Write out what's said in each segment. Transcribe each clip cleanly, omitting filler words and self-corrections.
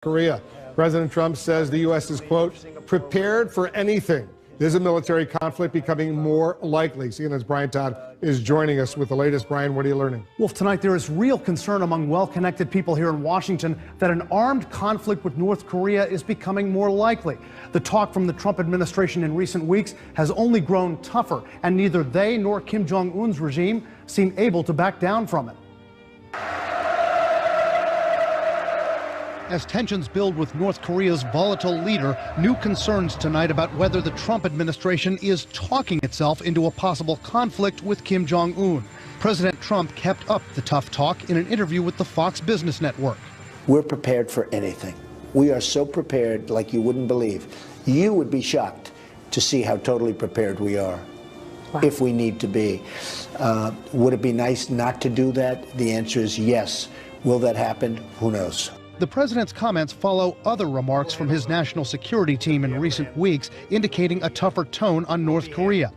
Korea. President Trump says the U.S. is, quote, prepared for anything. Is a military conflict becoming more likely? CNN's Brian Todd is joining us with the latest. Brian, what are you learning? Wolf, tonight there is real concern among well-connected people here in Washington that an armed conflict with North Korea is becoming more likely. The talk from the Trump administration in recent weeks has only grown tougher, and neither they nor Kim Jong-un's regime seem able to back down from it. As tensions build with North Korea's volatile leader, new concerns tonight about whether the Trump administration is talking itself into a possible conflict with Kim Jong-un. President Trump kept up the tough talk in an interview with the Fox Business Network. We're prepared for anything. We are so prepared like you wouldn't believe. You would be shocked to see how totally prepared we are. Wow. If we need to be. Would it be nice not to do that? The answer is yes. Will that happen? Who knows? The president's comments follow other remarks from his national security team in recent weeks, indicating a tougher tone on North Korea.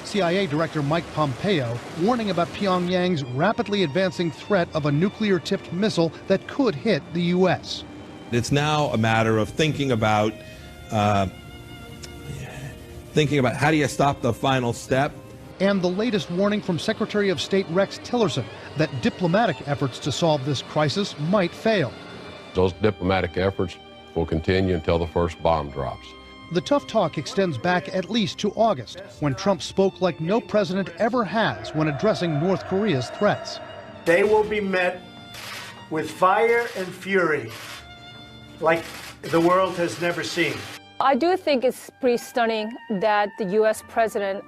CIA Director Mike Pompeo warning about Pyongyang's rapidly advancing threat of a nuclear-tipped missile that could hit the U.S. It's now a matter of thinking about how do you stop the final step. And the latest warning from Secretary of State Rex Tillerson that diplomatic efforts to solve this crisis might fail. Those diplomatic efforts will continue until the first bomb drops. The tough talk extends back at least to August, when Trump spoke like no president ever has when addressing North Korea's threats. They will be met with fire and fury like the world has never seen. I do think it's pretty stunning that the U.S. president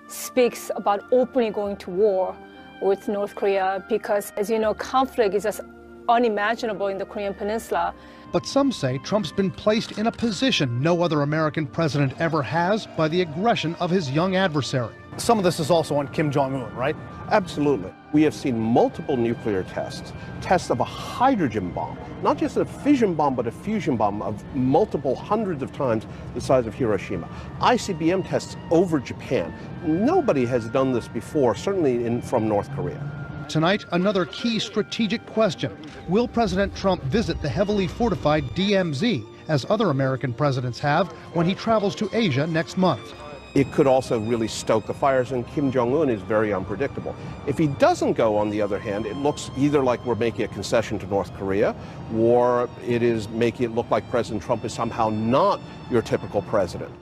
speaks about openly going to war with North Korea because, as you know, conflict is just unimaginable in the Korean Peninsula. But some say Trump's been placed in a position no other American president ever has by the aggression of his young adversary. Some of this is also on Kim Jong-un, right? Absolutely. We have seen multiple nuclear tests of a hydrogen bomb, not just a fission bomb, but a fusion bomb of multiple hundreds of times the size of Hiroshima. ICBM tests over Japan. Nobody has done this before, certainly from North Korea. Tonight, another key strategic question. Will President Trump visit the heavily fortified DMZ, as other American presidents have, when he travels to Asia next month? It could also really stoke the fires, and Kim Jong-un is very unpredictable. If he doesn't go, on the other hand, it looks either like we're making a concession to North Korea, or it is making it look like President Trump is somehow not your typical president.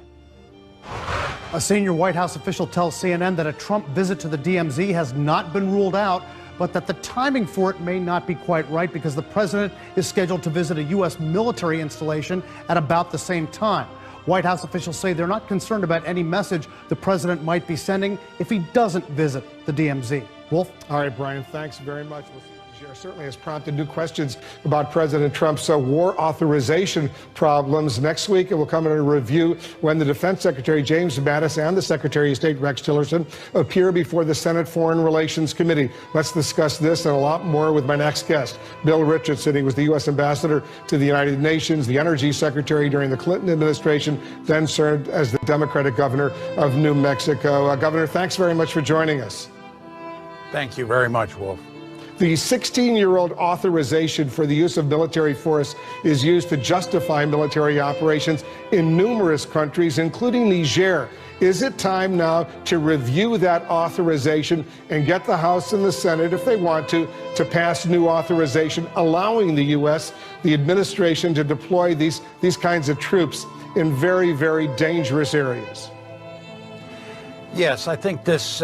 A senior White House official tells CNN that a Trump visit to the DMZ has not been ruled out, but that the timing for it may not be quite right because the president is scheduled to visit a U.S. military installation at about the same time. White House officials say they're not concerned about any message the president might be sending if he doesn't visit the DMZ. Wolf? All right, Brian, thanks very much. We'll see you share. Certainly has prompted new questions about President Trump's war authorization problems. Next week, it will come in a review when the Defense Secretary James Mattis and the Secretary of State Rex Tillerson appear before the Senate Foreign Relations Committee. Let's discuss this and a lot more with my next guest, Bill Richardson. He was the U.S. Ambassador to the United Nations, the Energy Secretary during the Clinton administration, then served as the Democratic governor of New Mexico. Governor, thanks very much for joining us. Thank you very much, Wolf. The 16-year-old authorization for the use of military force is used to justify military operations in numerous countries, including Niger. Is it time now to review that authorization and get the House and the Senate, if they want to pass new authorization allowing the U.S., the administration, to deploy these kinds of troops in very, very dangerous areas? Yes, I think this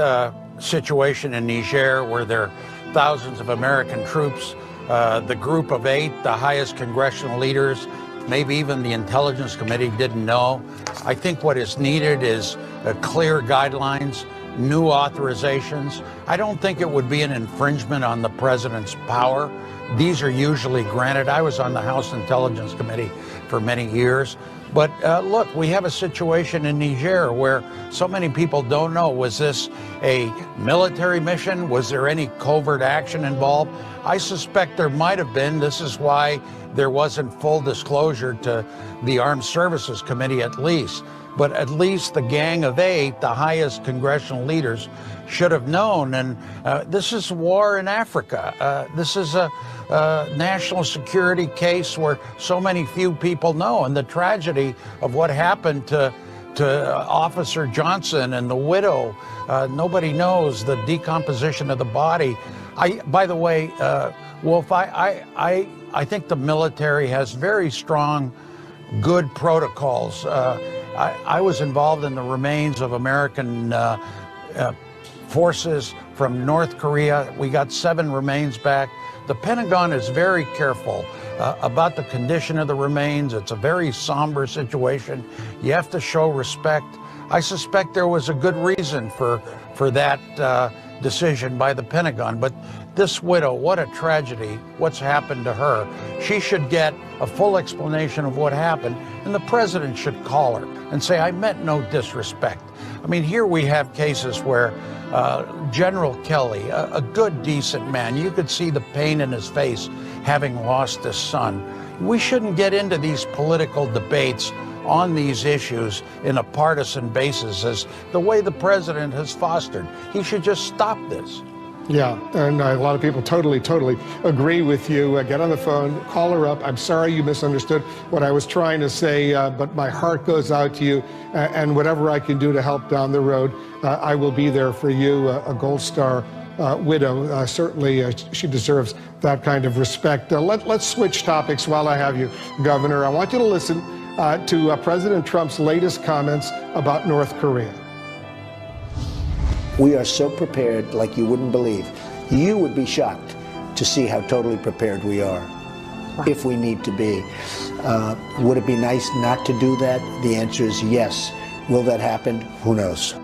situation in Niger, where there are thousands of American troops, the Group of 8, the highest congressional leaders, maybe even the Intelligence Committee didn't know. I think what is needed is clear guidelines, new authorizations. I don't think it would be an infringement on the president's power. These are usually granted. I was on the House Intelligence Committee for many years. But look, we have a situation in Niger where so many people don't know, was this a military mission? Was there any covert action involved? I suspect there might have been. This is why there wasn't full disclosure to the Armed Services Committee at least. But at least the Gang of 8, the highest congressional leaders, should have known. And this is war in Africa. This is a national security case where so many few people know, and the tragedy of what happened to Officer Johnson and the widow. Nobody knows the decomposition of the body. By the way, Wolf, I think the military has very strong, good protocols. I was involved in the remains of American forces from North Korea. We got 7 remains back. The Pentagon is very careful about the condition of the remains. It's a very somber situation. You have to show respect. I suspect there was a good reason for that decision by the Pentagon. But this widow, what a tragedy, what's happened to her. She should get a full explanation of what happened, and the president should call her and say, I meant no disrespect. I mean, here we have cases where General Kelly, a good, decent man, you could see the pain in his face having lost his son. We shouldn't get into these political debates on these issues in a partisan basis as the way the president has fostered. He should just stop this. Yeah, and a lot of people totally agree with you. Get on the phone, call her up. I'm sorry you misunderstood what I was trying to say, but my heart goes out to you, and whatever I can do to help down the road, I will be there for you. A Gold Star widow, certainly she deserves that kind of respect. Let's switch topics while I have you, Governor. I want you to listen to President Trump's latest comments about North Korea. We are so prepared like you wouldn't believe. You would be shocked to see how totally prepared we are, if we need to be. Would it be nice not to do that? The answer is yes. Will that happen? Who knows?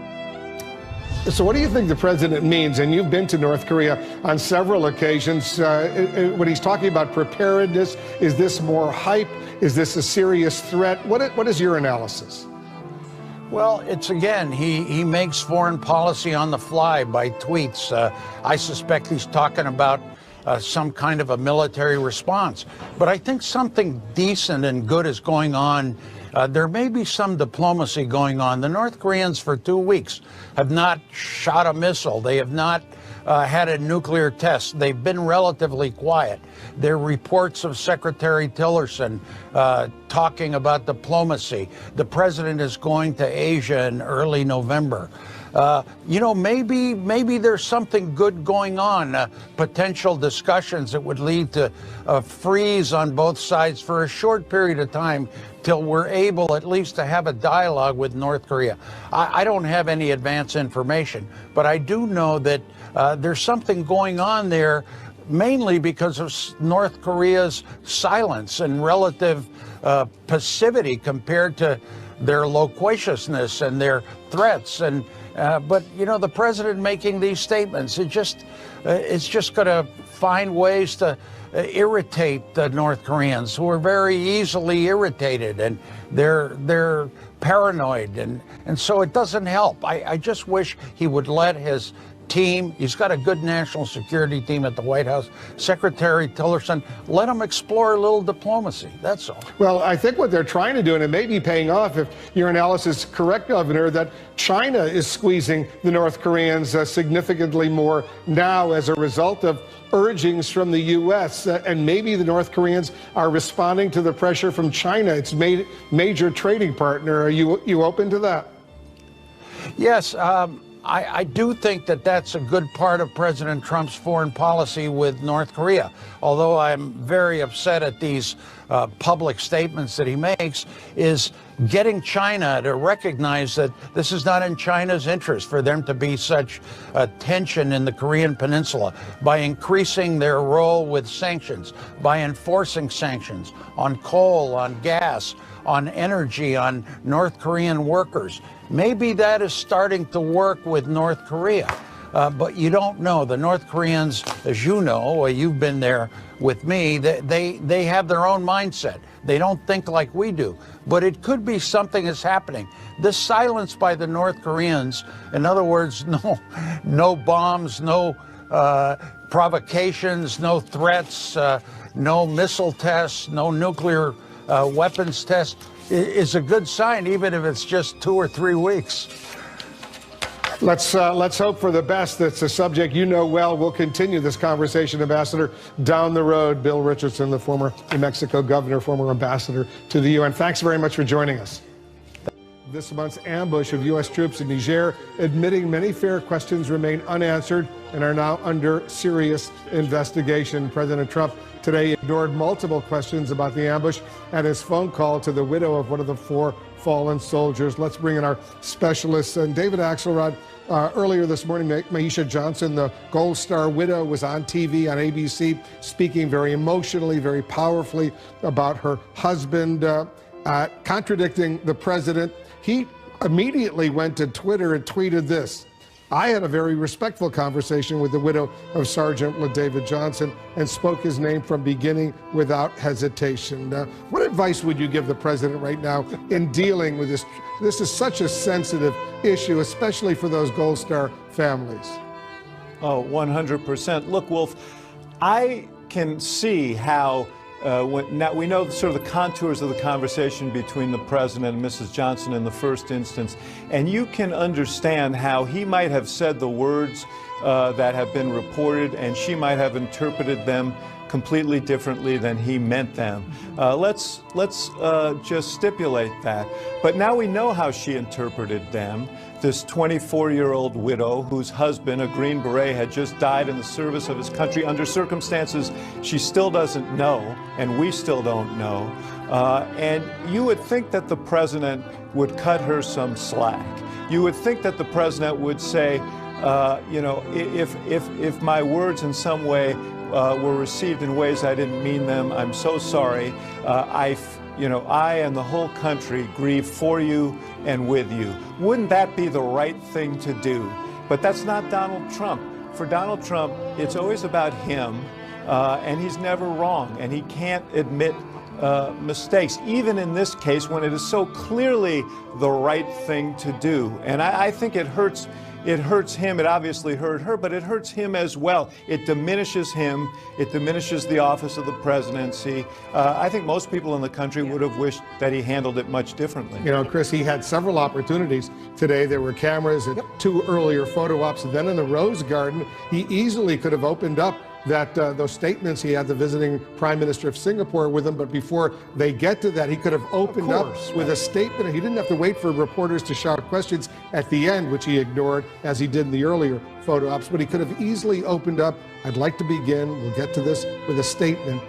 So what do you think the president means? And you've been to North Korea on several occasions. When he's talking about preparedness, is this more hype? Is this a serious threat? What is your analysis? Well, it's again, he makes foreign policy on the fly by tweets. I suspect he's talking about some kind of a military response. But I think something decent and good is going on. There may be some diplomacy going on. The North Koreans for 2 weeks have not shot a missile. They have not had a nuclear test. They've been relatively quiet. There are reports of Secretary Tillerson talking about diplomacy. The president is going to Asia in early November. You know, maybe there's something good going on, potential discussions that would lead to a freeze on both sides for a short period of time till we're able at least to have a dialogue with North Korea. I don't have any advance information, but I do know that there's something going on there, mainly because of North Korea's silence and relative passivity compared to their loquaciousness and their threats. And but you know, the president making these statements, it's just going to find ways to irritate the North Koreans, who are very easily irritated, and they're paranoid, and so it doesn't help. I just wish he would let his team, he's got a good national security team at the White House, Secretary Tillerson, let him explore a little diplomacy, that's all. Well, I think what they're trying to do, and it may be paying off if your analysis is correct, Governor, that China is squeezing the North Koreans significantly more now as a result of urgings from the U.S., and maybe the North Koreans are responding to the pressure from China, its major trading partner. Are you open to that? Yes, I do think that that's a good part of President Trump's foreign policy with North Korea, although I'm very upset at these public statements that he makes, is getting China to recognize that this is not in China's interest for them to be such tension in the Korean Peninsula by increasing their role with sanctions, by enforcing sanctions on coal, on gas, on energy, on North Korean workers. Maybe that is starting to work with North Korea, but you don't know. The North Koreans, as you know, you've been there with me, they have their own mindset. They don't think like we do, but it could be something is happening. This silence by the North Koreans, in other words, no bombs, no provocations, no threats, no missile tests, no nuclear weapons tests, is a good sign, even if it's just 2 or 3 weeks. Let's hope for the best. It's a subject you know well. We'll continue this conversation, Ambassador, down the road. Bill Richardson, the former New Mexico governor, former ambassador to the UN. Thanks very much for joining us. This month's ambush of U.S. troops in Niger, admitting many fair questions remain unanswered and are now under serious investigation. President Trump today ignored multiple questions about the ambush and his phone call to the widow of one of the 4 fallen soldiers. Let's bring in our specialists. And David Axelrod, earlier this morning, Maisha Johnson, the Gold Star widow, was on TV on ABC speaking very emotionally, very powerfully about her husband, contradicting the president. He immediately went to Twitter and tweeted this: "I had a very respectful conversation with the widow of Sergeant LaDavid Johnson and spoke his name from beginning without hesitation." What advice would you give the president right now in dealing with this? This is such a sensitive issue, especially for those Gold Star families. Oh, 100%. Look, Wolf, I can see how now we know sort of the contours of the conversation between the president and Mrs. Johnson in the first instance, and you can understand how he might have said the words that have been reported, and she might have interpreted them completely differently than he meant them. Let's just stipulate that. But now we know how she interpreted them. This 24-year-old widow whose husband, a Green Beret, had just died in the service of his country under circumstances she still doesn't know, and we still don't know. And you would think that the president would cut her some slack. You would think that the president would say, you know, if my words in some way were received in ways I didn't mean them, I'm so sorry. I and the whole country grieve for you and with you. Wouldn't that be the right thing to do? But that's not Donald Trump. For Donald Trump, it's always about him, and he's never wrong, and he can't admit mistakes, even in this case when it is so clearly the right thing to do. And I think it hurts. It hurts him. It obviously hurt her, but it hurts him as well. It diminishes him. It diminishes the office of the presidency. I think most people in the country would have wished that he handled it much differently. You know, Chris, he had several opportunities today. There were cameras at 2 earlier photo ops, and then in the Rose Garden, he easily could have opened up that those statements. He had the visiting Prime Minister of Singapore with him, but before they get to that, he could have opened up with a statement. He didn't have to wait for reporters to shout questions at the end, which he ignored, as he did in the earlier photo ops, but he could have easily opened up. I'd like to begin, we'll get to this, with a statement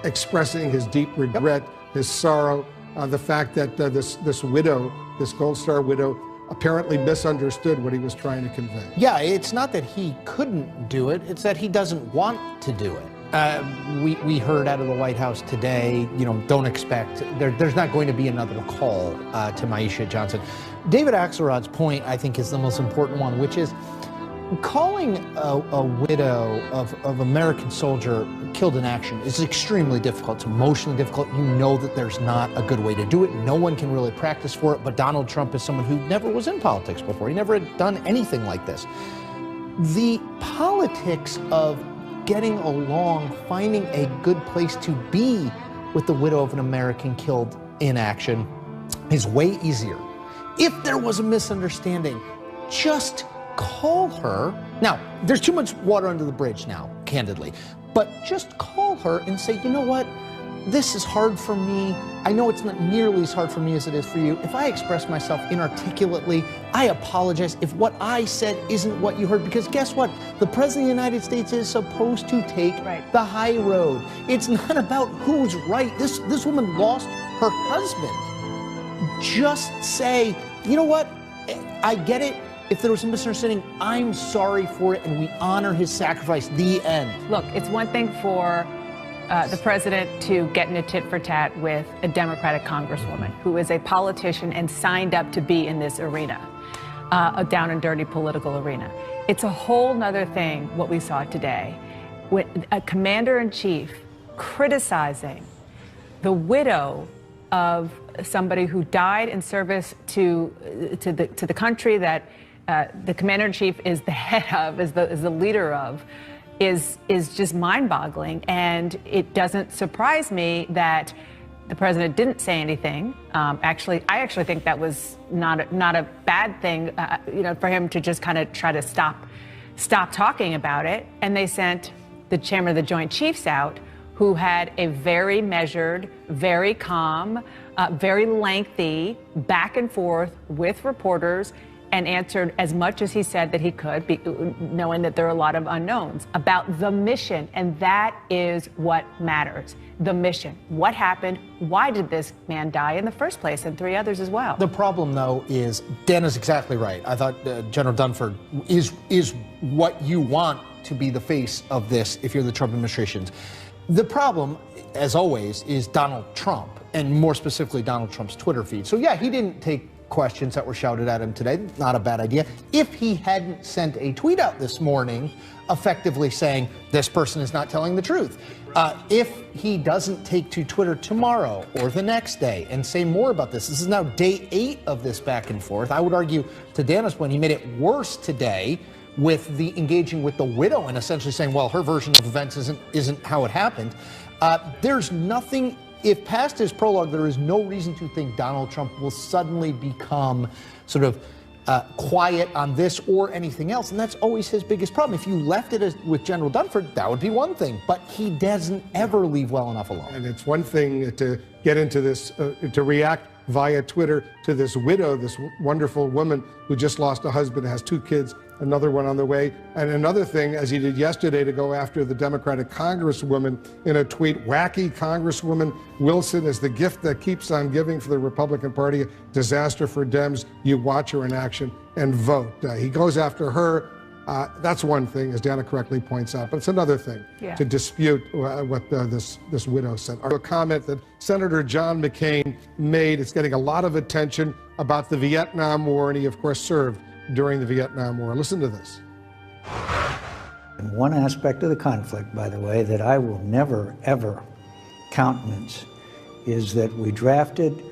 expressing his deep regret, his sorrow, the fact that this widow, this Gold Star widow, apparently misunderstood what he was trying to convey. Yeah, it's not that he couldn't do it, it's that he doesn't want to do it. We heard out of the White House today, you know, don't expect, there's not going to be another call to Maisha Johnson. David Axelrod's point, I think, is the most important one, which is calling a widow of American soldier killed in action is extremely difficult. It's emotionally difficult. You know that there's not a good way to do it. No one can really practice for it, but Donald Trump is someone who never was in politics before. He never had done anything like this. The politics of getting along, finding a good place to be with the widow of an American killed in action is way easier. If there was a misunderstanding, just call her. Now, there's too much water under the bridge now, candidly, but just call her and say, you know what, this is hard for me. I know it's not nearly as hard for me as it is for you. If I express myself inarticulately, I apologize if what I said isn't what you heard, because guess what? The President of the United States is supposed to take the high road. It's not about who's right. This woman lost her husband. Just say, you know what, I get it. If there was a misunderstanding, I'm sorry for it, and we honor his sacrifice. The end. Look, it's one thing for the president to get in a tit-for-tat with a Democratic congresswoman who is a politician and signed up to be in this arena, a down and dirty political arena. It's a whole nother thing what we saw today, with a commander-in-chief criticizing the widow of somebody who died in service to the country that the commander-in-chief is the head of, is the leader of, is just mind-boggling. And it doesn't surprise me that The president didn't say anything. I actually think that was not a bad thing, for him to just kind of try to stop talking about it. And they sent the chairman of the Joint Chiefs out, who had a very measured, very calm, very lengthy back and forth with reporters, and answered as much as he said that he could, knowing that there are a lot of unknowns about the mission. And that is what matters. The mission. What happened? Why did this man die in the first place, and 3 others as well? The problem, though, is Dan is exactly right. I thought General Dunford is what you want to be the face of this if you're the Trump administration. The problem, as always, is Donald Trump, and more specifically Donald Trump's Twitter feed. So yeah, he didn't take questions that were shouted at him today. Not a bad idea. If he hadn't sent a tweet out this morning effectively saying this person is not telling the truth, if he doesn't take to Twitter tomorrow or the next day and say more about this is now day 8 of this back and forth. I would argue, to Dana's point, he made it worse today with the engaging with the widow and essentially saying, well, her version of events isn't how it happened. There's nothing. If past his prologue, there is no reason to think Donald Trump will suddenly become sort of quiet on this or anything else. And that's always his biggest problem. If you left it with General Dunford, that would be one thing. But he doesn't ever leave well enough alone. And it's one thing to get into this, to react via Twitter to this widow, this wonderful woman who just lost a husband, has 2 kids, another one on the way. And another thing, as he did yesterday, to go after the Democratic Congresswoman in a tweet, wacky Congresswoman Wilson is the gift that keeps on giving for the Republican Party, a disaster for Dems. You watch her in action and vote. He goes after her. That's one thing, as Dana correctly points out, but it's another thing to dispute what this widow said. A comment that Senator John McCain made, it's getting a lot of attention, about the Vietnam War, and he, of course, served during the Vietnam War. Listen to this. And one aspect of the conflict, by the way, that I will never, ever countenance is that we drafted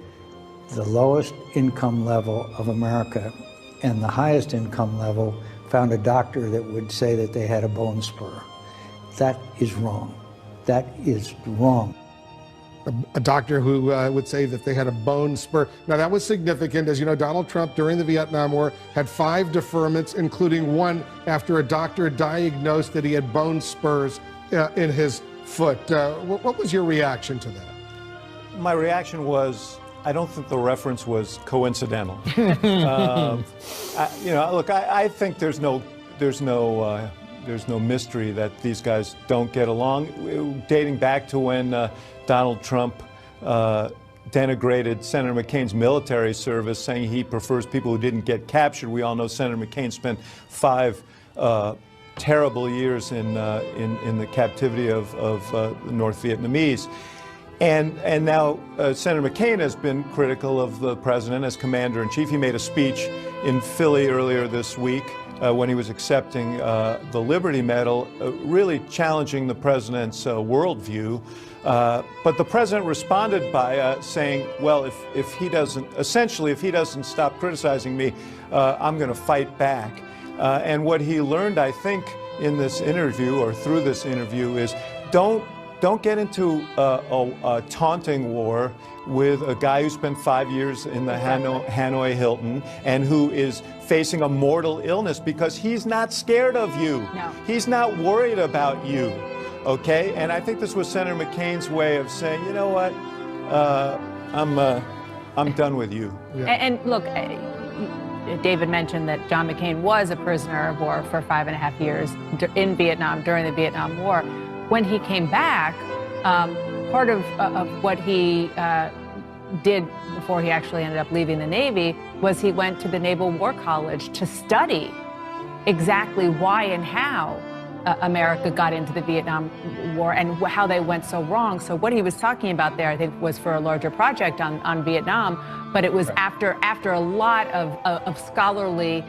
the lowest income level of America, and the highest income level found a doctor that would say that they had a bone spur. That is wrong. That is wrong. A doctor who would say that they had a bone spur. Now, that was significant. As you know, Donald Trump, during the Vietnam War, had 5 deferments, including one after a doctor diagnosed that he had bone spurs in his foot. What was your reaction to that? My reaction was, I don't think the reference was coincidental. Look, I think there's no mystery that these guys don't get along. Dating back to when Donald Trump denigrated Senator McCain's military service, saying he prefers people who didn't get captured. We all know Senator McCain spent 5 terrible years in the captivity of the North Vietnamese. And now Senator McCain has been critical of the president as commander-in-chief. He made a speech in Philly earlier this week when he was accepting the Liberty Medal, really challenging the president's worldview. But the president responded by saying, well, if he doesn't stop criticizing me, I'm going to fight back. And what he learned, I think, in this interview or through this interview is don't get into a taunting war with a guy who spent 5 years in the Hanoi Hilton and who is facing a mortal illness, because he's not scared of you. No. He's not worried about you, okay? And I think this was Senator McCain's way of saying, you know what, I'm done with you. Yeah. And look, David mentioned that John McCain was a prisoner of war for 5.5 years in Vietnam during the Vietnam War. When he came back, part of what he did before he actually ended up leaving the Navy was he went to the Naval War College to study exactly why and how America got into the Vietnam War and how they went so wrong. So what he was talking about there, I think, was for a larger project on Vietnam, but it was after a lot of scholarly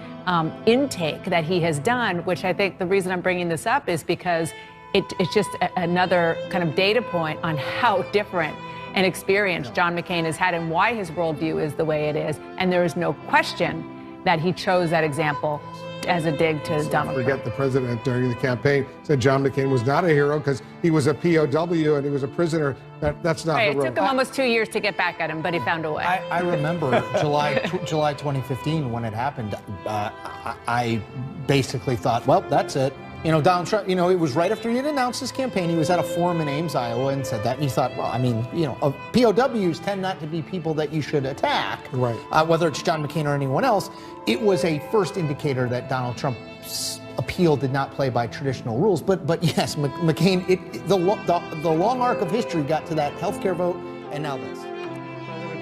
intake that he has done, which I think the reason I'm bringing this up is because it's just another kind of data point on how different an experience John McCain has had and why his worldview is the way it is. And there is no question that he chose that example as a dig to Donald Trump. The president during the campaign said John McCain was not a hero because he was a POW and he was a prisoner. That's not It took him almost 2 years to get back at him, but he found a way. I remember July 2015 when it happened. I basically thought, well, that's it. Donald Trump, it was right after he had announced his campaign. He was at a forum in Ames, Iowa, and said that. And you thought, well, POWs tend not to be people that you should attack, right? Whether it's John McCain or anyone else. It was a first indicator that Donald Trump's appeal did not play by traditional rules. But yes, McCain, the long arc of history got to that healthcare vote, and now this.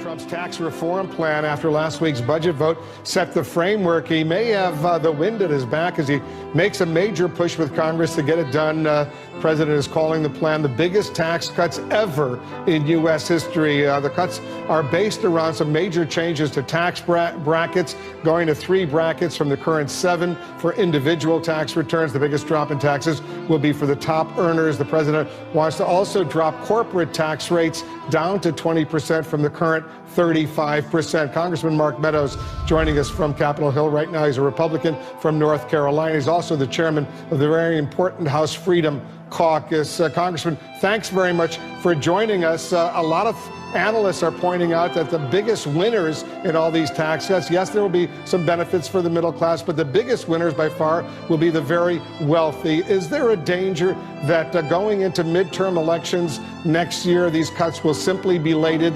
Trump's tax reform plan after last week's budget vote set the framework. He may have the wind at his back as he makes a major push with Congress to get it done. The president is calling the plan the biggest tax cuts ever in U.S. history. The cuts are based around some major changes to tax brackets, going to 3 brackets from the current 7 for individual tax returns. The biggest drop in taxes will be for the top earners. The president wants to also drop corporate tax rates down to 20% from the current 35%. Congressman Mark Meadows joining us from Capitol Hill right now. He's a Republican from North Carolina. He's also the chairman of the very important House Freedom Caucus. Congressman, thanks very much for joining us. A lot of analysts are pointing out that the biggest winners in all these tax cuts, yes, there will be some benefits for the middle class, but the biggest winners by far will be the very wealthy. Is there a danger that going into midterm elections next year, these cuts will simply be labeled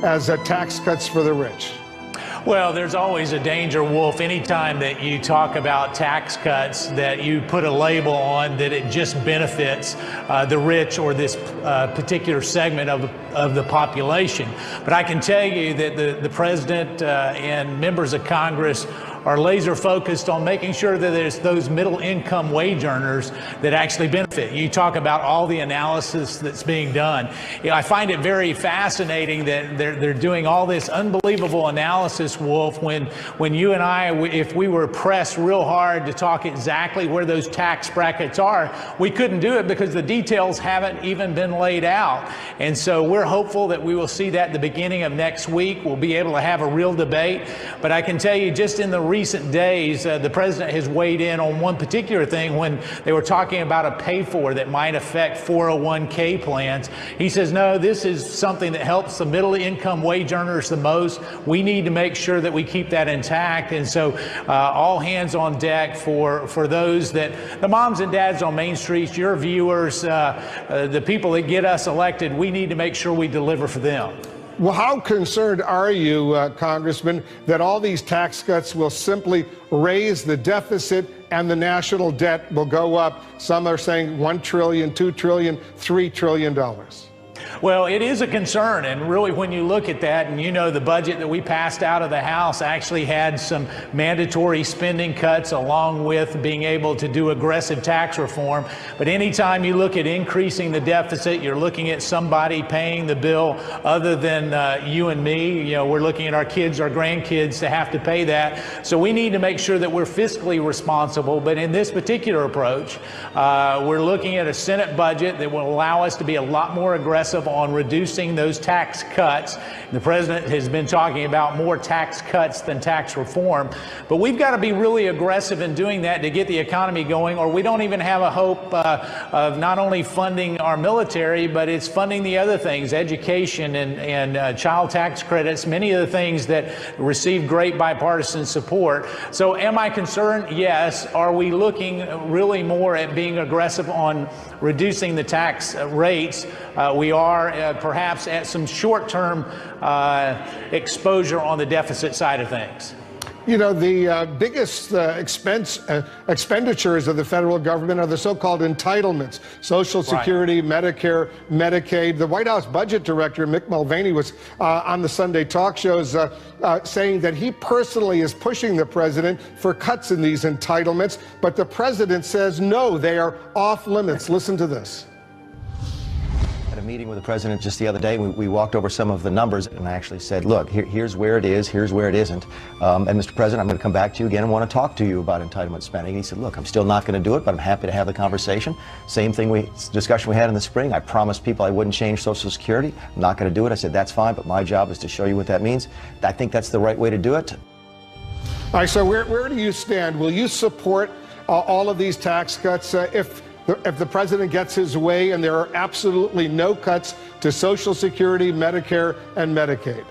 as tax cuts for the rich? Well, there's always a danger, Wolf, anytime that you talk about tax cuts, that you put a label on that it just benefits the rich or this particular segment of the population. But I can tell you that the president and members of Congress are laser focused on making sure that there's those middle income wage earners that actually benefit. You talk about all the analysis that's being done. I find it very fascinating that they're doing all this unbelievable analysis, Wolf, when you and I, if we were pressed real hard to talk exactly where those tax brackets are, we couldn't do it because the details haven't even been laid out. And so we're hopeful that we will see that at the beginning of next week. We'll be able to have a real debate. But I can tell you, just in the recent days, the president has weighed in on one particular thing when they were talking about a pay-for that might affect 401k plans. He says, no, this is something that helps the middle income wage earners the most. We need to make sure that we keep that intact. And so all hands on deck for those that, the moms and dads on Main Street, your viewers, the people that get us elected, we need to make sure we deliver for them. Well, how concerned are you, Congressman, that all these tax cuts will simply raise the deficit and the national debt will go up? Some are saying $1 trillion, $2 trillion, $3 trillion. Well, it is a concern, and really when you look at that, and the budget that we passed out of the House actually had some mandatory spending cuts along with being able to do aggressive tax reform. But anytime you look at increasing the deficit, you're looking at somebody paying the bill other than you and me. We're looking at our kids, our grandkids to have to pay that. So we need to make sure that we're fiscally responsible. But in this particular approach, we're looking at a Senate budget that will allow us to be a lot more aggressive on reducing those tax cuts. The president has been talking about more tax cuts than tax reform, but we've got to be really aggressive in doing that to get the economy going, or we don't even have a hope of not only funding our military, but it's funding the other things, education and child tax credits, many of the things that receive great bipartisan support. So am I concerned? Yes. Are we looking really more at being aggressive on reducing the tax rates? We are perhaps at some short-term exposure on the deficit side of things. The biggest expenditures of the federal government are the so-called entitlements, Social Security, right, Medicare, Medicaid. The White House budget director, Mick Mulvaney, was on the Sunday talk shows saying that he personally is pushing the president for cuts in these entitlements, but the president says, no, they are off limits. Listen to this. A meeting with the president just the other day, we walked over some of the numbers, and I actually said, look, here's where it is, here's where it isn't. And Mr. President, I'm going to come back to you again and want to talk to you about entitlement spending. And he said, look, I'm still not going to do it, but I'm happy to have the conversation. Same discussion we had in the spring. I promised people I wouldn't change Social Security. I'm not going to do it. I said, that's fine, but my job is to show you what that means. I think that's the right way to do it. All right, so where do you stand? Will you support all of these tax cuts if the president gets his way and there are absolutely no cuts to Social Security, Medicare, and Medicaid?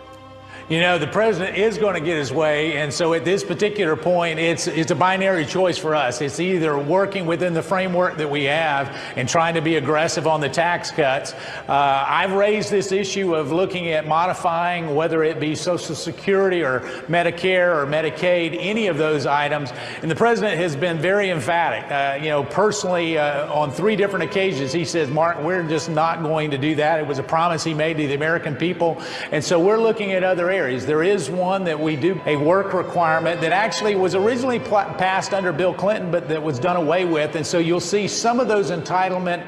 You know, the president is going to get his way, and so at this particular point, it's a binary choice for us. It's either working within the framework that we have and trying to be aggressive on the tax cuts. I've raised this issue of looking at modifying, whether it be Social Security or Medicare or Medicaid, any of those items, and the president has been very emphatic. You know, personally, on 3 different occasions, he says, Mark, we're just not going to do that. It was a promise he made to the American people, and so we're looking at other areas. There is one that we do, a work requirement that actually was originally passed under Bill Clinton, but that was done away with. And so you'll see some of those entitlement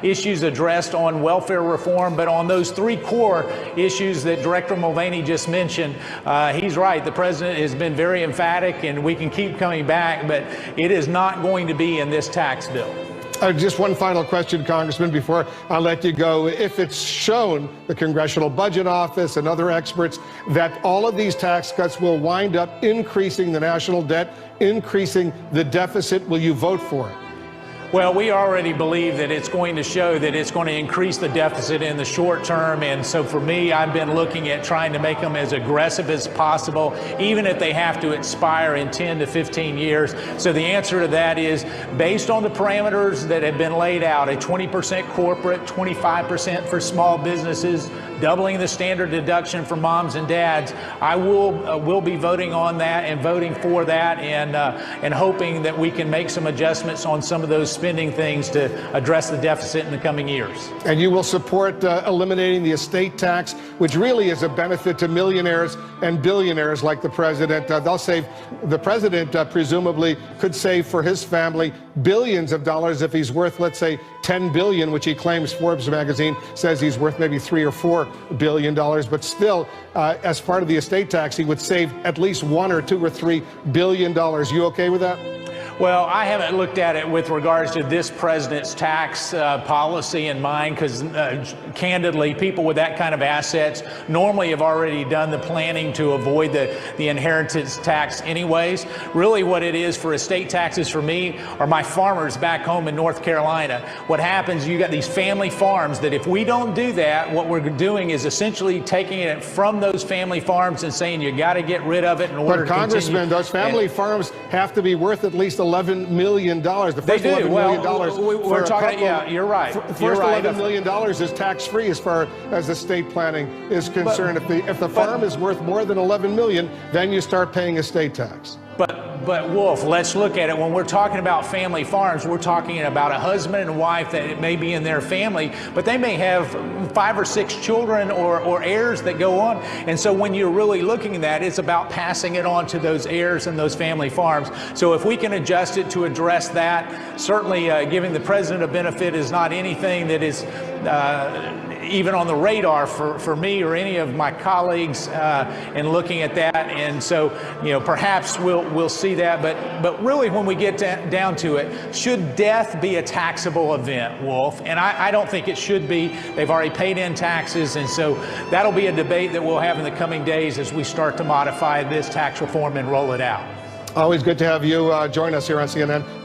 issues addressed on welfare reform, but on those 3 core issues that Director Mulvaney just mentioned, he's right. The president has been very emphatic, and we can keep coming back, but it is not going to be in this tax bill. Just one final question, Congressman, before I let you go. If it's shown, the Congressional Budget Office and other experts, that all of these tax cuts will wind up increasing the national debt, increasing the deficit, will you vote for it? Well, we already believe that it's going to show that it's going to increase the deficit in the short term. And so for me, I've been looking at trying to make them as aggressive as possible, even if they have to expire in 10 to 15 years. So the answer to that is, based on the parameters that have been laid out, a 20% corporate, 25% for small businesses, doubling the standard deduction for moms and dads, I will be voting on that and voting for that, and hoping that we can make some adjustments on some of those spending things to address the deficit in the coming years. And you will support eliminating the estate tax, which really is a benefit to millionaires and billionaires like the president. They'll save, the president presumably could save for his family billions of dollars if he's worth, let's say, 10 billion, which he claims Forbes magazine says he's worth maybe $3 or $4 billion. But still, as part of the estate tax, he would save at least $1 or $2 or $3 billion. You okay with that? Well, I haven't looked at it with regards to this president's tax policy in mind, because candidly, people with that kind of assets normally have already done the planning to avoid the inheritance tax anyways. Really what it is for estate taxes for me are my farmers back home in North Carolina. What happens, you got these family farms that if we don't do that, what we're doing is essentially taking it from those family farms and saying you got to get rid of it in order to continue. But Congressman, those family farms have to be worth at least $11 million. The first $11 million. We're talking, yeah, you're right. First $11 million is tax-free as far as estate planning is concerned. If the farm is worth more than $11 million, then you start paying estate tax. But Wolf, let's look at it. When we're talking about family farms, we're talking about a husband and wife that it may be in their family, but they may have 5 or 6 children or heirs that go on. And so when you're really looking at that, it's about passing it on to those heirs and those family farms. So if we can adjust it to address that, certainly giving the president a benefit is not anything that is even on the radar for me or any of my colleagues in looking at that. And so, you know, perhaps we'll see that. But really, when we get down to it, should death be a taxable event, Wolf? And I don't think it should be. They've already paid in taxes. And so that'll be a debate that we'll have in the coming days as we start to modify this tax reform and roll it out. Always good to have you join us here on CNN.